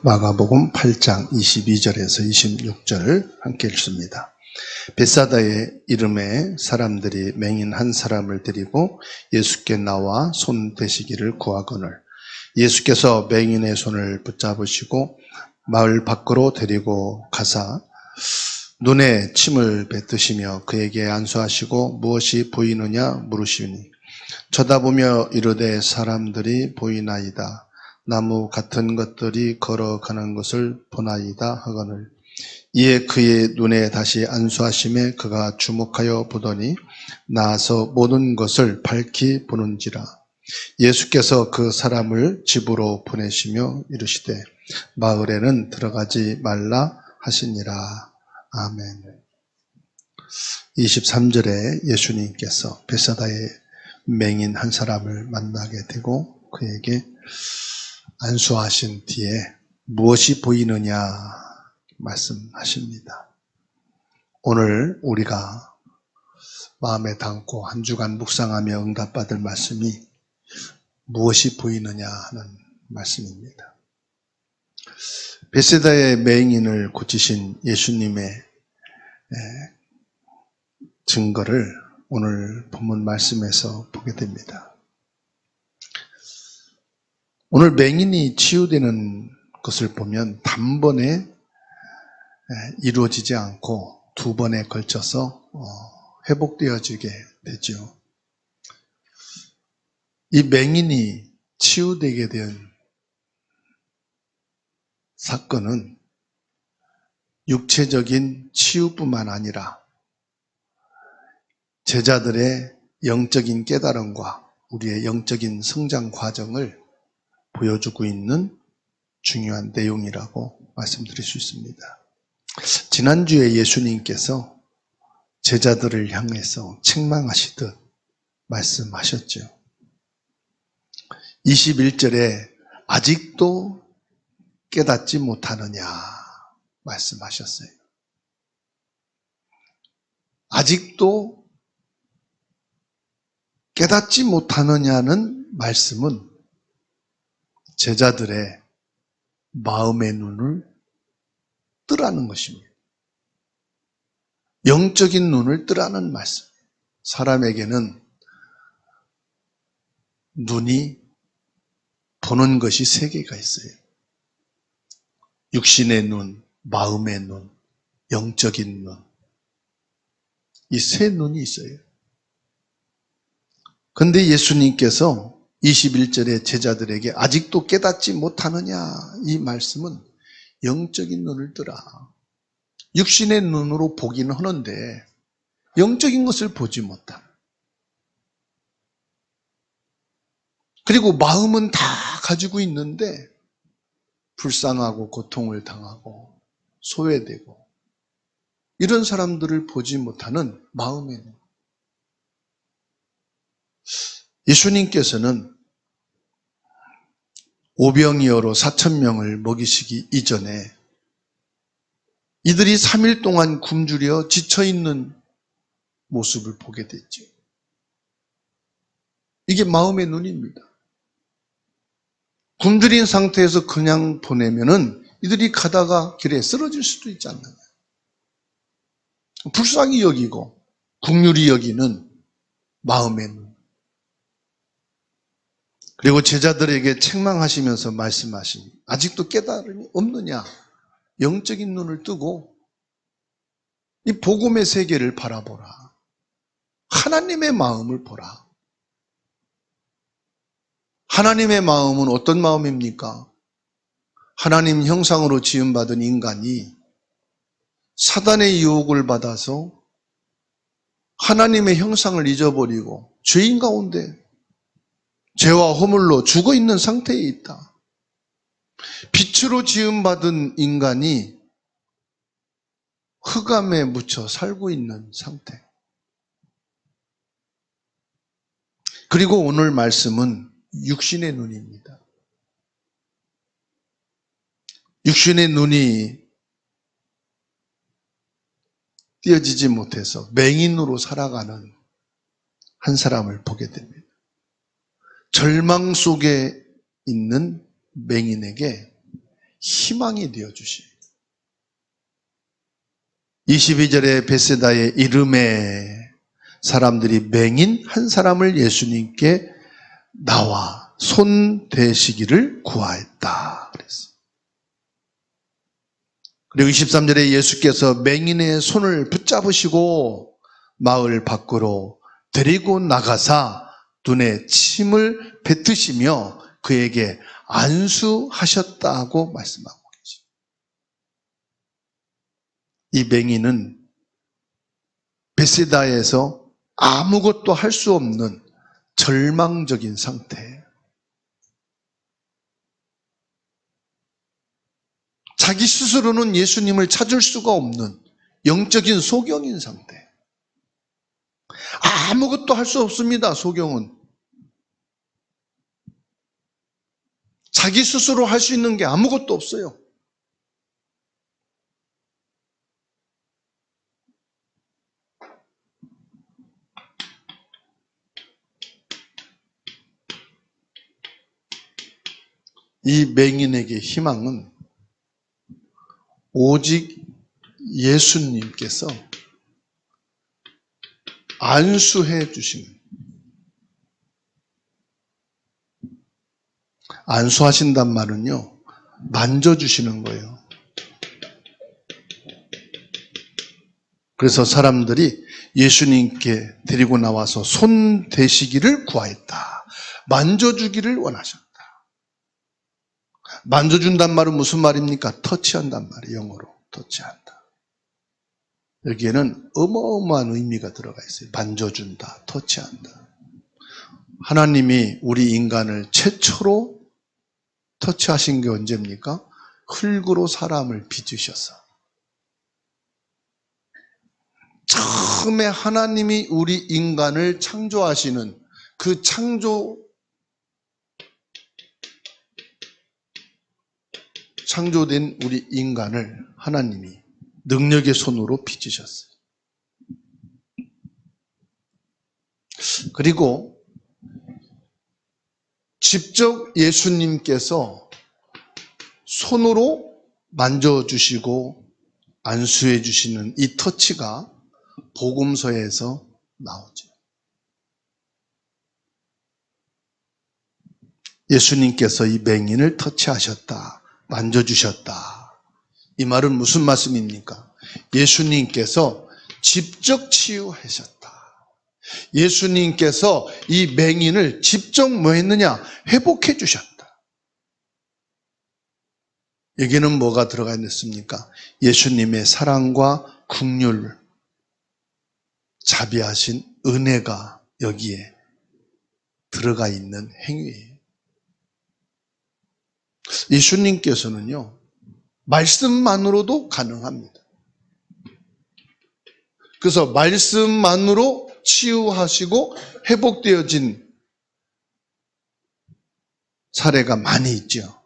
마가복음 8장 22절에서 26절 함께 읽습니다. 벳사다의 이름에 사람들이 맹인 한 사람을 데리고 예수께 나와 손 대시기를 구하거늘 예수께서 맹인의 손을 붙잡으시고 마을 밖으로 데리고 가사 눈에 침을 뱉으시며 그에게 안수하시고 무엇이 보이느냐 물으시니 쳐다보며 이르되 사람들이 보이나이다. 나무 같은 것들이 걸어가는 것을 보나이다 하거늘 이에 그의 눈에 다시 안수하심에 그가 주목하여 보더니 나아서 모든 것을 밝히 보는지라. 예수께서 그 사람을 집으로 보내시며 이르시되 마을에는 들어가지 말라 하시니라. 아멘. 23절에 예수님께서 벳사다의 맹인 한 사람을 만나게 되고 그에게 안수하신 뒤에 무엇이 보이느냐 말씀하십니다. 오늘 우리가 마음에 담고 한 주간 묵상하며 응답받을 말씀이 무엇이 보이느냐 하는 말씀입니다. 벳사다의 맹인을 고치신 예수님의 증거를 오늘 본문 말씀에서 보게 됩니다. 오늘 맹인이 치유되는 것을 보면 단번에 이루어지지 않고 두 번에 걸쳐서 회복되어지게 되죠. 이 맹인이 치유되게 된 사건은 육체적인 치유뿐만 아니라 제자들의 영적인 깨달음과 우리의 영적인 성장 과정을 보여주고 있는 중요한 내용이라고 말씀드릴 수 있습니다. 지난주에 예수님께서 제자들을 향해서 책망하시듯 말씀하셨죠. 21절에 아직도 깨닫지 못하느냐 말씀하셨어요. 아직도 깨닫지 못하느냐는 말씀은 제자들의 마음의 눈을 뜨라는 것입니다. 영적인 눈을 뜨라는 말씀. 사람에게는 눈이 보는 것이 세 개가 있어요. 육신의 눈, 마음의 눈, 영적인 눈. 이 세 눈이 있어요. 그런데 예수님께서 21절에 제자들에게 아직도 깨닫지 못하느냐 이 말씀은 영적인 눈을 뜨라. 육신의 눈으로 보기는 하는데 영적인 것을 보지 못한. 그리고 마음은 다 가지고 있는데 불쌍하고 고통을 당하고 소외되고 이런 사람들을 보지 못하는 마음의 눈. 예수님께서는 오병이어로 4,000명을 먹이시기 이전에 이들이 3일 동안 굶주려 지쳐있는 모습을 보게 됐죠. 이게 마음의 눈입니다. 굶주린 상태에서 그냥 보내면은 이들이 가다가 길에 쓰러질 수도 있지 않느냐. 불쌍히 여기고 긍휼히 여기는 마음의 눈. 그리고 제자들에게 책망하시면서 말씀하시니 아직도 깨달음이 없느냐. 영적인 눈을 뜨고 이 복음의 세계를 바라보라. 하나님의 마음을 보라. 하나님의 마음은 어떤 마음입니까? 하나님 형상으로 지음받은 인간이 사단의 유혹을 받아서 하나님의 형상을 잊어버리고 죄인 가운데 죄와 허물로 죽어있는 상태에 있다. 빛으로 지음받은 인간이 흑암에 묻혀 살고 있는 상태. 그리고 오늘 말씀은 육신의 눈입니다. 육신의 눈이 띄어지지 못해서 맹인으로 살아가는 한 사람을 보게 됩니다. 절망 속에 있는 맹인에게 희망이 되어주시. 22절에 베세다의 이름에 사람들이 맹인 한 사람을 예수님께 나와 손 대시기를 구하였다 그랬어요. 그리고 23절에 예수께서 맹인의 손을 붙잡으시고 마을 밖으로 데리고 나가사 눈에 침을 뱉으시며 그에게 안수하셨다고 말씀하고 계십니다. 이 맹인은 베세다에서 아무것도 할 수 없는 절망적인 상태예요. 자기 스스로는 예수님을 찾을 수가 없는 영적인 소경인 상태. 아무것도 할 수 없습니다. 소경은. 자기 스스로 할 수 있는 게 아무것도 없어요. 이 맹인에게 희망은 오직 예수님께서 안수해 주시는, 안수하신단 말은요, 만져주시는 거예요. 그래서 사람들이 예수님께 데리고 나와서 손 대시기를 구하였다. 만져주기를 원하셨다. 만져준단 말은 무슨 말입니까? 터치한단 말이에요. 영어로 터치한다. 여기에는 어마어마한 의미가 들어가 있어요. 만져준다, 터치한다. 하나님이 우리 인간을 최초로 터치하신 게 언제입니까? 흙으로 사람을 빚으셔서. 처음에 하나님이 우리 인간을 창조하시는 그 창조된 우리 인간을 하나님이 능력의 손으로 빚으셨어요. 그리고 직접 예수님께서 손으로 만져주시고 안수해 주시는 이 터치가 복음서에서 나오죠. 예수님께서 이 맹인을 터치하셨다, 만져주셨다. 이 말은 무슨 말씀입니까? 예수님께서 직접 치유하셨다. 예수님께서 이 맹인을 직접 뭐 했느냐? 회복해 주셨다. 여기는 뭐가 들어가 있습니까? 예수님의 사랑과 긍휼, 자비하신 은혜가 여기에 들어가 있는 행위예요. 예수님께서는요, 말씀만으로도 가능합니다. 그래서 말씀만으로 치유하시고 회복되어진 사례가 많이 있죠.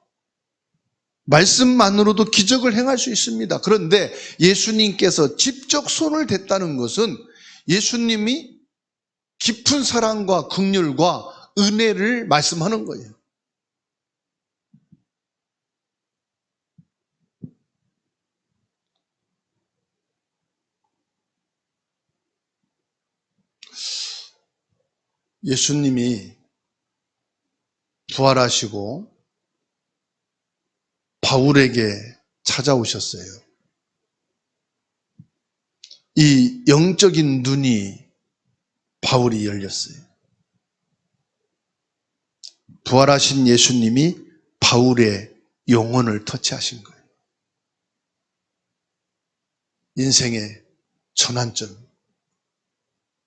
말씀만으로도 기적을 행할 수 있습니다. 그런데 예수님께서 직접 손을 댔다는 것은 예수님이 깊은 사랑과 긍휼과 은혜를 말씀하는 거예요. 예수님이 부활하시고 바울에게 찾아오셨어요. 이 영적인 눈이 바울이 열렸어요. 부활하신 예수님이 바울의 영혼을 터치하신 거예요. 인생의 전환점,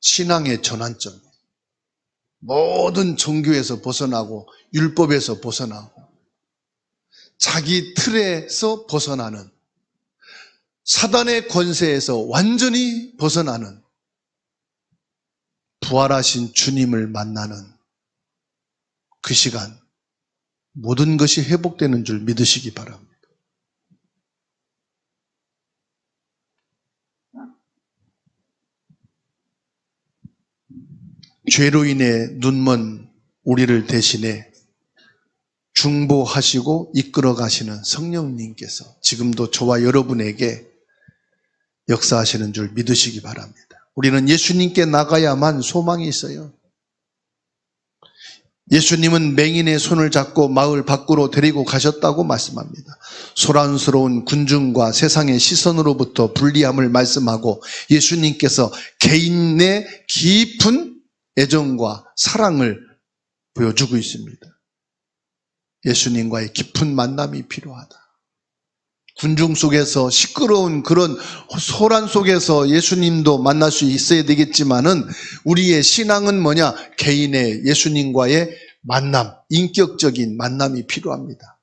신앙의 전환점, 모든 종교에서 벗어나고 율법에서 벗어나고 자기 틀에서 벗어나는, 사단의 권세에서 완전히 벗어나는, 부활하신 주님을 만나는 그 시간, 모든 것이 회복되는 줄 믿으시기 바랍니다. 죄로 인해 눈먼 우리를 대신해 중보하시고 이끌어 가시는 성령님께서 지금도 저와 여러분에게 역사하시는 줄 믿으시기 바랍니다. 우리는 예수님께 나가야만 소망이 있어요. 예수님은 맹인의 손을 잡고 마을 밖으로 데리고 가셨다고 말씀합니다. 소란스러운 군중과 세상의 시선으로부터 분리함을 말씀하고 예수님께서 개인의 깊은 애정과 사랑을 보여주고 있습니다. 예수님과의 깊은 만남이 필요하다. 군중 속에서 시끄러운 그런 소란 속에서 예수님도 만날 수 있어야 되겠지만은 우리의 신앙은 뭐냐? 개인의 예수님과의 만남, 인격적인 만남이 필요합니다.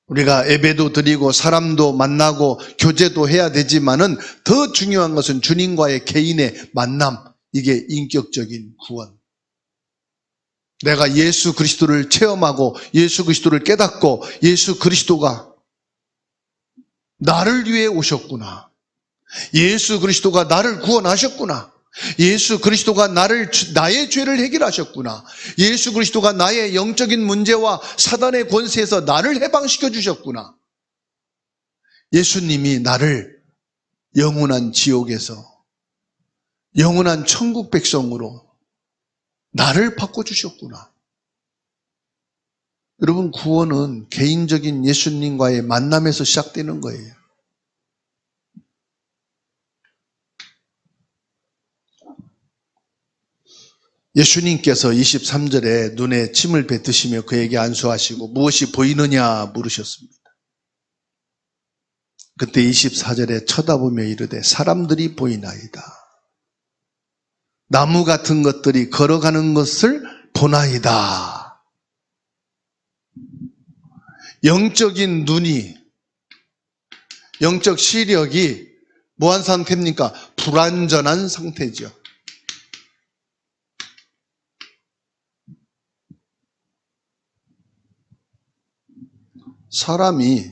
우리가 예배도 드리고 사람도 만나고 교제도 해야 되지만은 더 중요한 것은 주님과의 개인의 만남, 이게 인격적인 구원. 내가 예수 그리스도를 체험하고 예수 그리스도를 깨닫고 예수 그리스도가 나를 위해 오셨구나. 예수 그리스도가 나를 구원하셨구나. 예수 그리스도가 나의 죄를 해결하셨구나. 예수 그리스도가 나의 영적인 문제와 사단의 권세에서 나를 해방시켜 주셨구나. 예수님이 나를 영원한 지옥에서 영원한 천국 백성으로 나를 바꿔주셨구나. 여러분, 구원은 개인적인 예수님과의 만남에서 시작되는 거예요. 예수님께서 23절에 눈에 침을 뱉으시며 그에게 안수하시고 무엇이 보이느냐 물으셨습니다. 그때 24절에 쳐다보며 이르되 사람들이 보이나이다. 나무 같은 것들이 걸어가는 것을 보나이다. 영적인 눈이, 영적 시력이 뭐한 상태입니까? 불완전한 상태죠. 사람이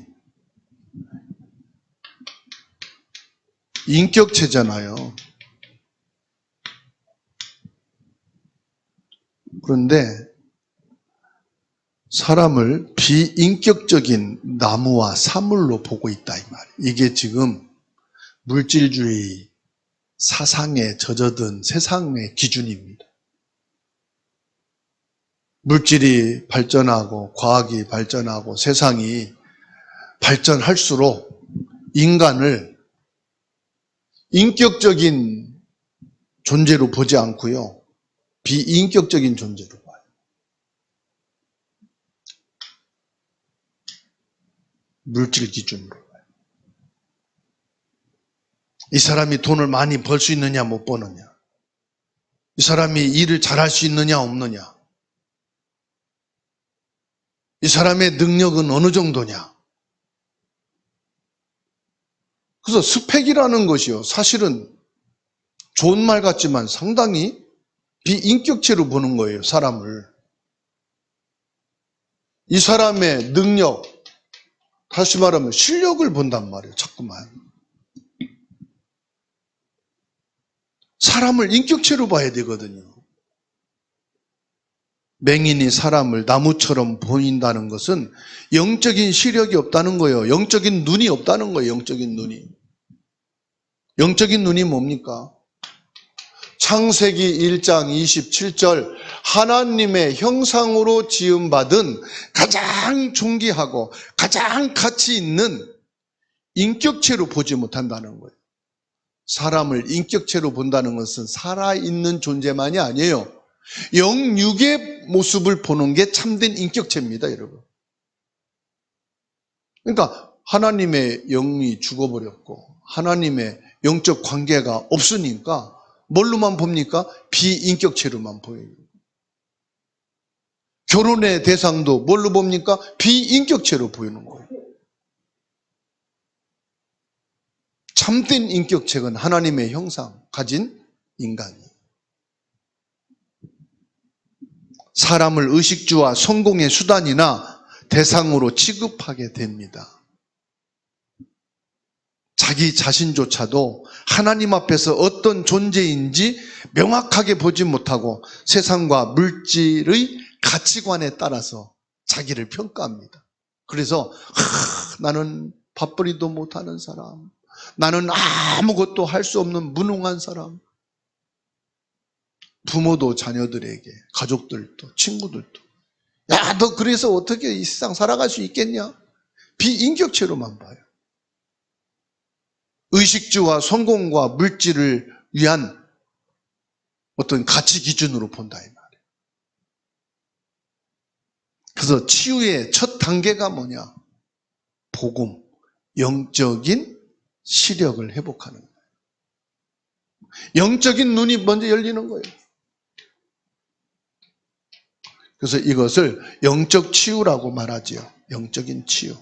인격체잖아요. 그런데 사람을 비인격적인 나무와 사물로 보고 있다 이 말이에요. 이게 지금 물질주의 사상에 젖어든 세상의 기준입니다. 물질이 발전하고 과학이 발전하고 세상이 발전할수록 인간을 인격적인 존재로 보지 않고요. 비인격적인 존재로 봐요. 물질 기준으로 봐요. 이 사람이 돈을 많이 벌 수 있느냐 못 버느냐, 이 사람이 일을 잘할 수 있느냐 없느냐, 이 사람의 능력은 어느 정도냐. 그래서 스펙이라는 것이요, 사실은 좋은 말 같지만 상당히 비인격체로 보는 거예요, 사람을. 이 사람의 능력, 다시 말하면 실력을 본단 말이에요, 자꾸만. 사람을 인격체로 봐야 되거든요. 맹인이 사람을 나무처럼 보인다는 것은 영적인 시력이 없다는 거예요. 영적인 눈이 없다는 거예요. 영적인 눈이. 영적인 눈이 뭡니까? 창세기 1장 27절 하나님의 형상으로 지음받은 가장 존귀하고 가장 가치 있는 인격체로 보지 못한다는 거예요. 사람을 인격체로 본다는 것은 살아있는 존재만이 아니에요. 영육의 모습을 보는 게 참된 인격체입니다, 여러분. 그러니까 하나님의 영이 죽어버렸고 하나님의 영적 관계가 없으니까 뭘로만 봅니까? 비인격체로만 보여요. 결혼의 대상도 뭘로 봅니까? 비인격체로 보이는 거예요. 참된 인격체는 하나님의 형상 가진 인간이 사람을 의식주와 성공의 수단이나 대상으로 취급하게 됩니다. 자기 자신조차도 하나님 앞에서 어떤 존재인지 명확하게 보지 못하고 세상과 물질의 가치관에 따라서 자기를 평가합니다. 그래서 나는 밥벌이도 못하는 사람, 나는 아무것도 할 수 없는 무능한 사람. 부모도 자녀들에게, 가족들도, 친구들도, 야, 너 그래서 어떻게 이 세상 살아갈 수 있겠냐? 비인격체로만 봐요. 의식주와 성공과 물질을 위한 어떤 가치 기준으로 본다 이 말이에요. 그래서 치유의 첫 단계가 뭐냐? 복음, 영적인 시력을 회복하는 거예요. 영적인 눈이 먼저 열리는 거예요. 그래서 이것을 영적 치유라고 말하지요. 영적인 치유.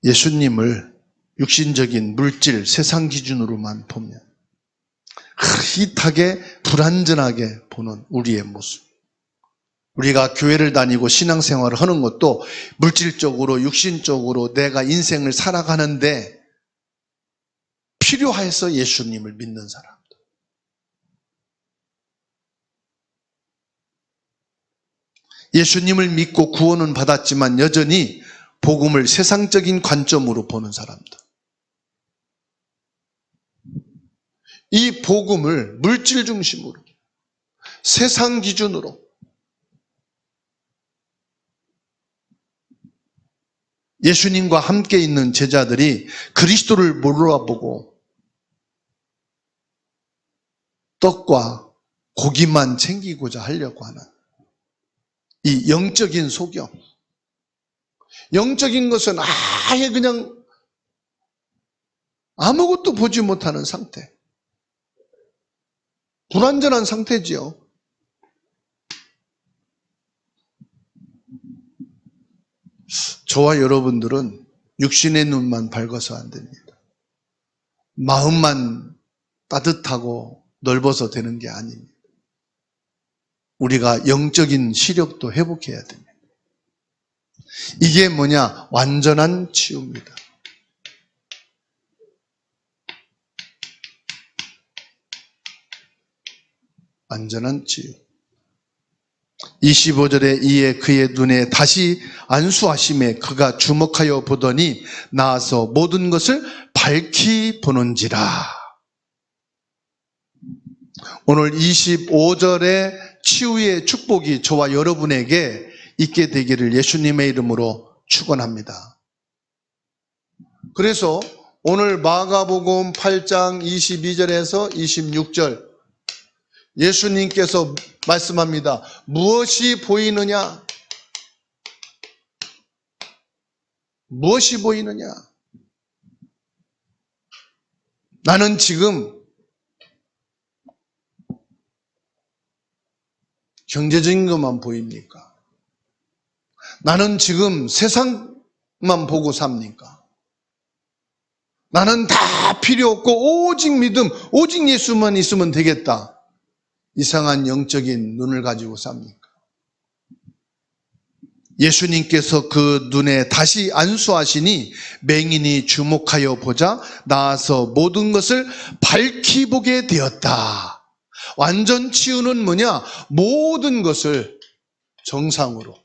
예수님을 육신적인 물질, 세상 기준으로만 보면 희탁에 불완전하게 보는 우리의 모습. 우리가 교회를 다니고 신앙생활을 하는 것도 물질적으로, 육신적으로 내가 인생을 살아가는데 필요해서 예수님을 믿는 사람들. 예수님을 믿고 구원은 받았지만 여전히 복음을 세상적인 관점으로 보는 사람들. 이 복음을 물질 중심으로, 세상 기준으로, 예수님과 함께 있는 제자들이 그리스도를 몰아보고 떡과 고기만 챙기고자 하려고 하는 이 영적인 소경. 영적인 것은 아예 그냥 아무것도 보지 못하는 상태. 불완전한 상태지요. 저와 여러분들은 육신의 눈만 밝아서 안 됩니다. 마음만 따뜻하고 넓어서 되는 게 아닙니다. 우리가 영적인 시력도 회복해야 됩니다. 이게 뭐냐? 완전한 치유입니다. 완전한 치유. 25절에 이에 그의 눈에 다시 안수하심에 그가 주목하여 보더니 나아서 모든 것을 밝히 보는지라. 오늘 25절의 치유의 축복이 저와 여러분에게 있게 되기를 예수님의 이름으로 축원합니다. 그래서 오늘 마가복음 8장 22절에서 26절 예수님께서 말씀합니다. 무엇이 보이느냐? 무엇이 보이느냐? 나는 지금 경제적인 것만 보입니까? 나는 지금 세상만 보고 삽니까? 나는 다 필요 없고 오직 믿음, 오직 예수만 있으면 되겠다. 이상한 영적인 눈을 가지고 삽니까? 예수님께서 그 눈에 다시 안수하시니 맹인이 주목하여 보자 나아서 모든 것을 밝히 보게 되었다. 완전 치유는 뭐냐? 모든 것을 정상으로,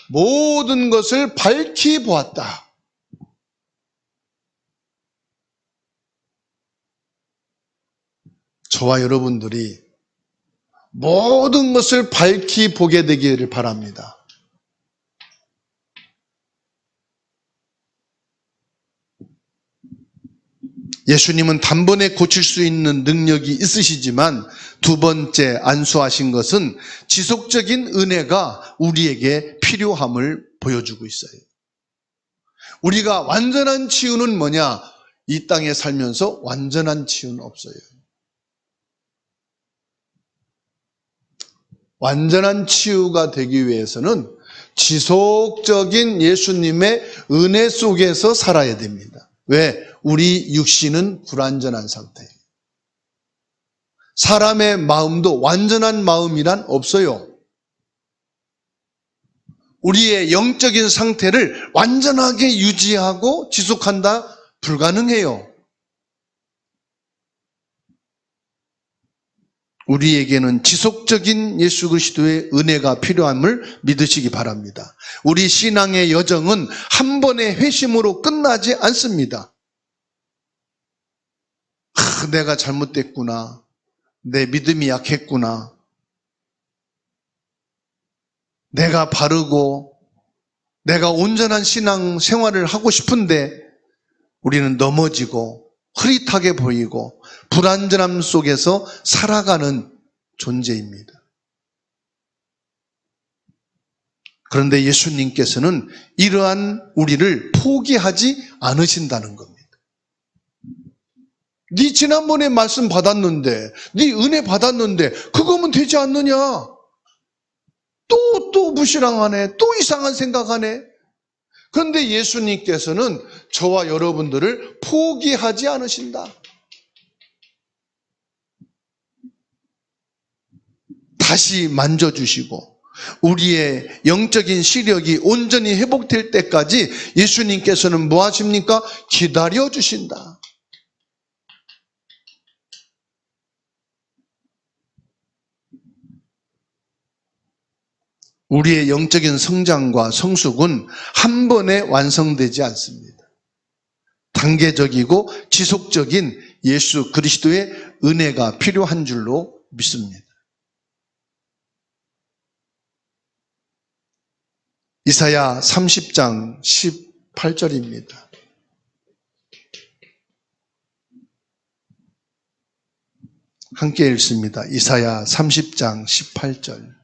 모든 것을 밝히 보았다. 저와 여러분들이 모든 것을 밝히 보게 되기를 바랍니다. 예수님은 단번에 고칠 수 있는 능력이 있으시지만 두 번째 안수하신 것은 지속적인 은혜가 우리에게 필요함을 보여주고 있어요. 우리가 완전한 치유는 뭐냐? 이 땅에 살면서 완전한 치유는 없어요. 완전한 치유가 되기 위해서는 지속적인 예수님의 은혜 속에서 살아야 됩니다. 왜? 우리 육신은 불완전한 상태예요. 사람의 마음도 완전한 마음이란 없어요. 우리의 영적인 상태를 완전하게 유지하고 지속한다? 불가능해요. 우리에게는 지속적인 예수 그리스도의 은혜가 필요함을 믿으시기 바랍니다. 우리 신앙의 여정은 한 번의 회심으로 끝나지 않습니다. 내가 잘못됐구나. 내 믿음이 약했구나. 내가 바르고 내가 온전한 신앙 생활을 하고 싶은데 우리는 넘어지고 흐릿하게 보이고 불안전함 속에서 살아가는 존재입니다. 그런데 예수님께서는 이러한 우리를 포기하지 않으신다는 겁니다. 네 지난번에 말씀 받았는데, 네 은혜 받았는데 그거면 되지 않느냐? 또 무시랑하네. 또 이상한 생각하네. 그런데 예수님께서는 저와 여러분들을 포기하지 않으신다. 다시 만져주시고 우리의 영적인 시력이 온전히 회복될 때까지 예수님께서는 뭐 하십니까? 기다려주신다. 우리의 영적인 성장과 성숙은 한 번에 완성되지 않습니다. 단계적이고 지속적인 예수 그리스도의 은혜가 필요한 줄로 믿습니다. 이사야 30장 18절입니다. 함께 읽습니다. 이사야 30장 18절.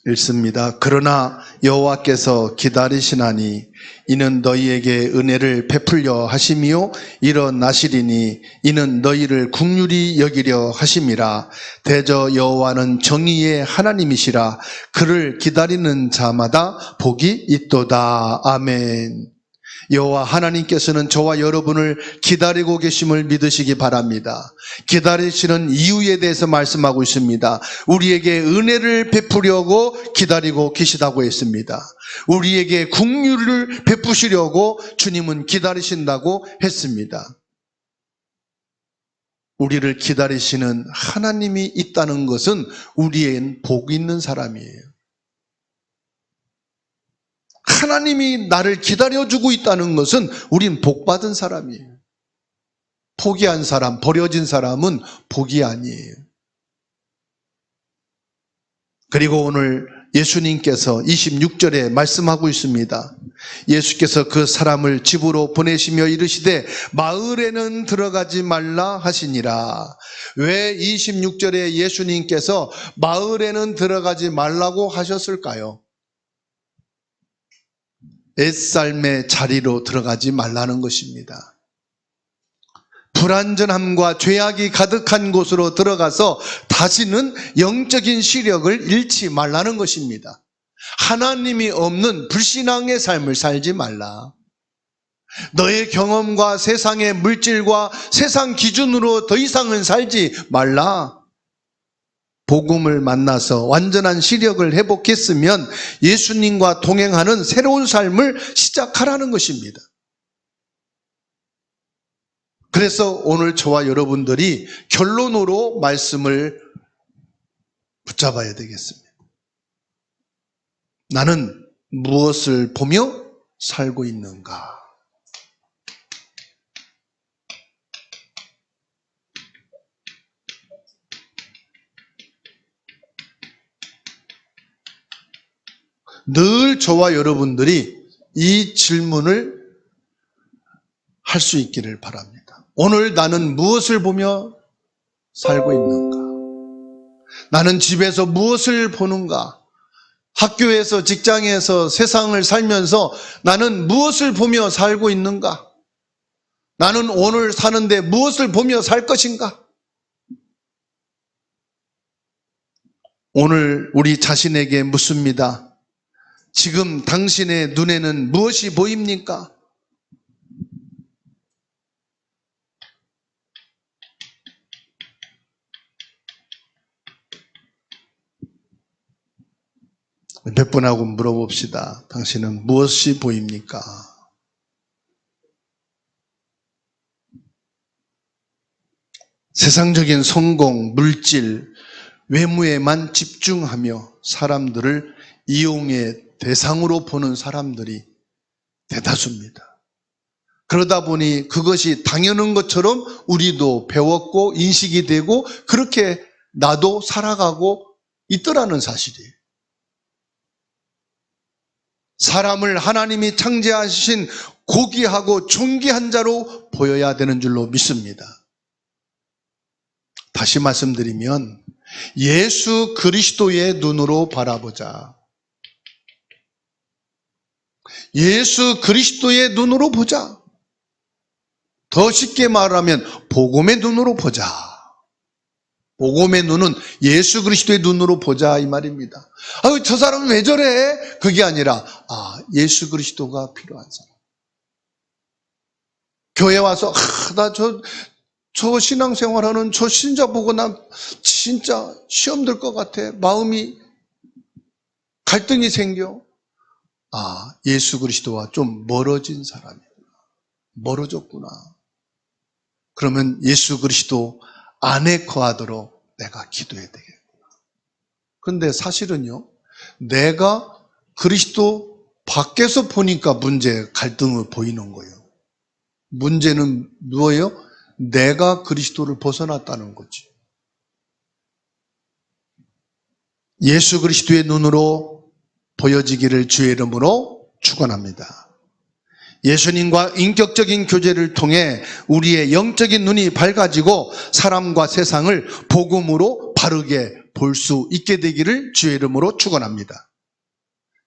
읽습니다. 그러나 여호와께서 기다리시나니 이는 너희에게 은혜를 베풀려 하심이요 일어나시리니 이는 너희를 긍휼히 여기려 하심이라. 대저 여호와는 정의의 하나님이시라. 그를 기다리는 자마다 복이 있도다. 아멘. 여호와 하나님께서는 저와 여러분을 기다리고 계심을 믿으시기 바랍니다. 기다리시는 이유에 대해서 말씀하고 있습니다. 우리에게 은혜를 베푸려고 기다리고 계시다고 했습니다. 우리에게 긍휼을 베푸시려고 주님은 기다리신다고 했습니다. 우리를 기다리시는 하나님이 있다는 것은 우리엔 복 있는 사람이에요. 하나님이 나를 기다려주고 있다는 것은 우린 복받은 사람이에요. 포기한 사람, 버려진 사람은 복이 아니에요. 그리고 오늘 예수님께서 26절에 말씀하고 있습니다. 예수께서 그 사람을 집으로 보내시며 이르시되 마을에는 들어가지 말라 하시니라. 왜 26절에 예수님께서 마을에는 들어가지 말라고 하셨을까요? 옛삶의 자리로 들어가지 말라는 것입니다. 불안전함과 죄악이 가득한 곳으로 들어가서 다시는 영적인 시력을 잃지 말라는 것입니다. 하나님이 없는 불신앙의 삶을 살지 말라. 너의 경험과 세상의 물질과 세상 기준으로 더 이상은 살지 말라. 복음을 만나서 완전한 시력을 회복했으면 예수님과 동행하는 새로운 삶을 시작하라는 것입니다. 그래서 오늘 저와 여러분들이 결론으로 말씀을 붙잡아야 되겠습니다. 나는 무엇을 보며 살고 있는가? 늘 저와 여러분들이 이 질문을 할 수 있기를 바랍니다. 오늘 나는 무엇을 보며 살고 있는가? 나는 집에서 무엇을 보는가? 학교에서, 직장에서, 세상을 살면서 나는 무엇을 보며 살고 있는가? 나는 오늘 사는데 무엇을 보며 살 것인가? 오늘 우리 자신에게 묻습니다. 지금 당신의 눈에는 무엇이 보입니까? 몇 분하고 물어봅시다. 당신은 무엇이 보입니까? 세상적인 성공, 물질, 외모에만 집중하며 사람들을 이용의 대상으로 보는 사람들이 대다수입니다. 그러다 보니 그것이 당연한 것처럼 우리도 배웠고 인식이 되고 그렇게 나도 살아가고 있더라는 사실이에요. 사람을 하나님이 창조하신 고귀하고 존귀한 자로 보여야 되는 줄로 믿습니다. 다시 말씀드리면 예수 그리스도의 눈으로 바라보자. 예수 그리스도의 눈으로 보자. 더 쉽게 말하면 복음의 눈으로 보자. 복음의 눈은 예수 그리스도의 눈으로 보자 이 말입니다. 아유, 저 사람은 왜 저래? 그게 아니라 예수 그리스도가 필요한 사람. 교회 와서 나 저 신앙생활하는 저 신자 보고 난 진짜 시험 들 것 같아. 마음이 갈등이 생겨. 예수 그리스도와 좀 멀어진 사람이구나. 멀어졌구나. 그러면 예수 그리스도 안에 거하도록 내가 기도해야 되겠구나. 그런데 사실은요, 내가 그리스도 밖에서 보니까 갈등을 보이는 거예요. 문제는 뭐예요? 내가 그리스도를 벗어났다는 거지. 예수 그리스도의 눈으로 보여지기를 주의 이름으로 축원합니다. 예수님과 인격적인 교제를 통해 우리의 영적인 눈이 밝아지고 사람과 세상을 복음으로 바르게 볼 수 있게 되기를 주의 이름으로 축원합니다.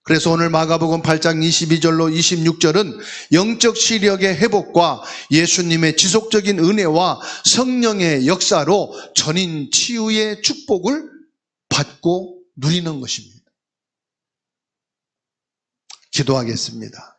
그래서 오늘 마가복음 8장 22절로 26절은 영적 시력의 회복과 예수님의 지속적인 은혜와 성령의 역사로 전인 치유의 축복을 받고 누리는 것입니다. 기도하겠습니다.